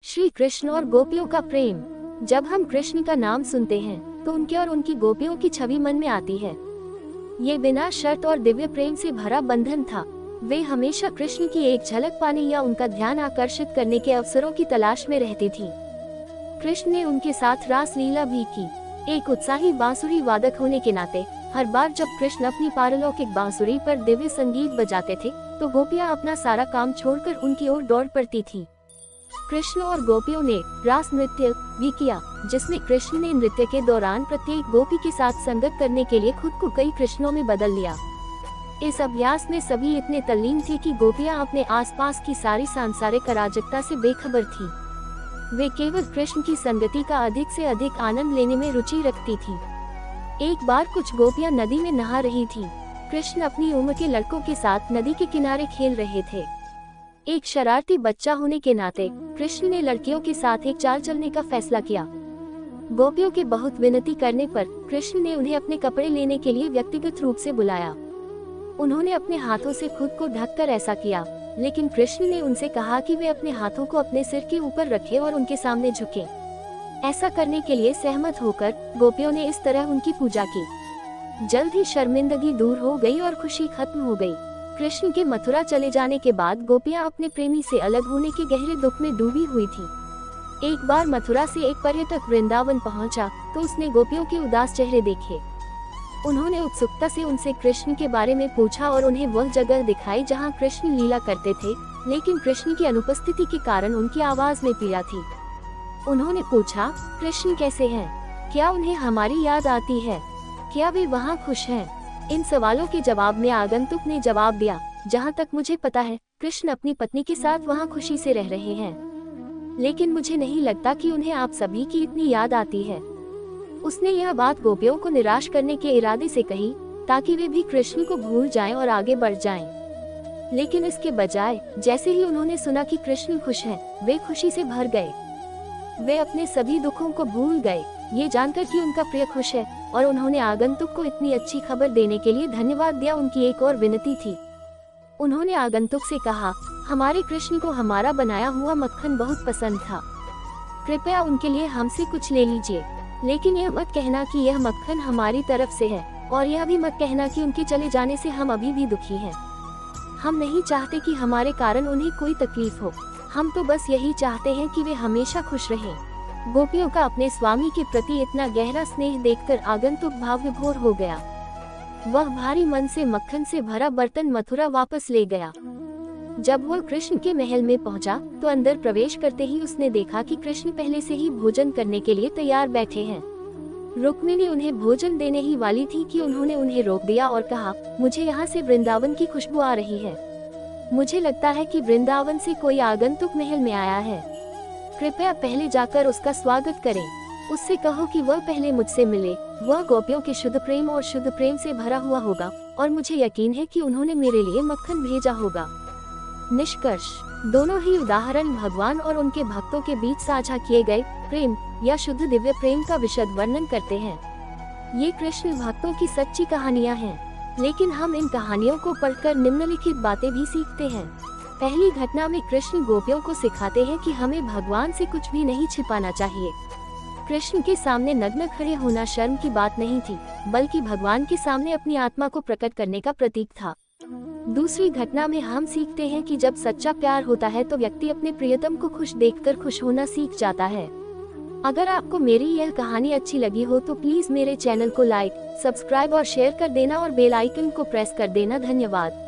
श्री कृष्ण और गोपियों का प्रेम। जब हम कृष्ण का नाम सुनते हैं तो उनके और उनकी गोपियों की छवि मन में आती है। ये बिना शर्त और दिव्य प्रेम से भरा बंधन था। वे हमेशा कृष्ण की एक झलक पाने या उनका ध्यान आकर्षित करने के अवसरों की तलाश में रहती थी। कृष्ण ने उनके साथ रास लीला भी की। एक उत्साही बांसुरी वादक होने के नाते हर बार जब कृष्ण अपनी पारलौकिक बांसुरी पर दिव्य संगीत बजाते थे तो गोपियां अपना सारा काम छोड़कर उनकी ओर दौड़ पड़ती थीं। कृष्ण और गोपियों ने रास नृत्य भी किया, जिसमें कृष्ण ने नृत्य के दौरान प्रत्येक गोपी के साथ संगत करने के लिए खुद को कई कृष्णों में बदल लिया। इस अभ्यास में सभी इतने तल्लीन थे कि गोपियां अपने आसपास की सारी सांसारिक अराजकता से बेखबर थीं। वे केवल कृष्ण की संगति का अधिक से अधिक आनंद लेने में रुचि रखती थीं। एक बार कुछ गोपियां नदी में नहा रही थीं। कृष्ण अपनी उम्र के लड़कों के साथ नदी के किनारे खेल रहे थे। एक शरारती बच्चा होने के नाते कृष्ण ने लड़कियों के साथ एक चाल चलने का फैसला किया। गोपियों के बहुत विनती करने पर कृष्ण ने उन्हें अपने कपड़े लेने के लिए व्यक्तिगत रूप से बुलाया। उन्होंने अपने हाथों से खुद को ढककर ऐसा किया, लेकिन कृष्ण ने उनसे कहा कि वे अपने हाथों को अपने सिर के ऊपर रखें और उनके सामने झुकें। ऐसा करने के लिए सहमत होकर गोपियों ने इस तरह उनकी पूजा की। जल्द ही शर्मिंदगी दूर हो गई और खुशी खत्म हो गई। कृष्ण के मथुरा चले जाने के बाद गोपियां अपने प्रेमी से अलग होने के गहरे दुख में डूबी हुई थीं। एक बार मथुरा से एक पर्यटक वृंदावन पहुंचा तो उसने गोपियों के उदास चेहरे देखे। उन्होंने उत्सुकता से उनसे कृष्ण के बारे में पूछा और उन्हें वह जगह दिखाई जहां कृष्ण लीला करते थे, लेकिन कृष्ण की अनुपस्थिति के कारण उनकी आवाज में पीड़ा थी। उन्होंने पूछा, कृष्ण कैसे हैं? क्या उन्हें हमारी याद आती है? क्या वे वहाँ खुश हैं? इन सवालों के जवाब में आगंतुक ने जवाब दिया, जहाँ तक मुझे पता है कृष्ण अपनी पत्नी के साथ वहाँ खुशी से रह रहे हैं, लेकिन मुझे नहीं लगता कि उन्हें आप सभी की इतनी याद आती है। उसने यह बात गोपियों को निराश करने के इरादे से कही ताकि वे भी कृष्ण को भूल जाएं और आगे बढ़ जाएं। लेकिन इसके बजाय जैसे ही उन्होंने सुना कि कृष्ण खुश हैं, वे खुशी से भर गए। वे अपने सभी दुखों को भूल गए, ये जानकर कि उनका प्रिय खुश है, और उन्होंने आगंतुक को इतनी अच्छी खबर देने के लिए धन्यवाद दिया। उनकी एक और विनती थी। उन्होंने आगंतुक से कहा, हमारे कृष्ण को हमारा बनाया हुआ मक्खन बहुत पसंद था, कृपया उनके लिए हमसे कुछ ले लीजिए। लेकिन यह मत कहना कि यह मक्खन हमारी तरफ से है, और यह भी मत कहना कि उनके चले जाने से हम अभी भी दुखी हैं। हम नहीं चाहते कि हमारे कारण उन्हें कोई तकलीफ हो। हम तो बस यही चाहते हैं कि वे हमेशा खुश रहें। गोपियों का अपने स्वामी के प्रति इतना गहरा स्नेह देखकर आगंतुक भाव विभोर हो गया। वह भारी मन से मक्खन से भरा बर्तन मथुरा वापस ले गया। जब वह कृष्ण के महल में पहुंचा तो अंदर प्रवेश करते ही उसने देखा कि कृष्ण पहले से ही भोजन करने के लिए तैयार बैठे हैं। रुक्मिणी उन्हें भोजन देने ही वाली थी कि उन्होंने उन्हें रोक दिया और कहा, मुझे यहाँ से वृंदावन की खुशबू आ रही है। मुझे लगता है कि वृंदावन से कोई आगंतुक महल में आया है। कृपया पहले जाकर उसका स्वागत करें। उससे कहो कि वह पहले मुझसे मिले। वह गोपियों के शुद्ध प्रेम और शुद्ध प्रेम से भरा हुआ होगा, और मुझे यकीन है कि उन्होंने मेरे लिए मक्खन भेजा होगा। निष्कर्ष, दोनों ही उदाहरण भगवान और उनके भक्तों के बीच साझा किए गए प्रेम या शुद्ध दिव्य प्रेम का विशद वर्णन करते हैं। ये कृष्ण भक्तों की सच्ची कहानियाँ हैं, लेकिन हम इन कहानियों को पढ़कर निम्नलिखित बातें भी सीखते हैं। पहली घटना में कृष्ण गोपियों को सिखाते हैं कि हमें भगवान से कुछ भी नहीं छिपाना चाहिए। कृष्ण के सामने नग्न खड़े होना शर्म की बात नहीं थी, बल्कि भगवान के सामने अपनी आत्मा को प्रकट करने का प्रतीक था। दूसरी घटना में हम सीखते हैं कि जब सच्चा प्यार होता है तो व्यक्ति अपने प्रियतम को खुश देखकर खुश होना सीख जाता है। अगर आपको मेरी यह कहानी अच्छी लगी हो तो प्लीज मेरे चैनल को लाइक, सब्सक्राइब और शेयर कर देना और बेल आइकन को प्रेस कर देना। धन्यवाद।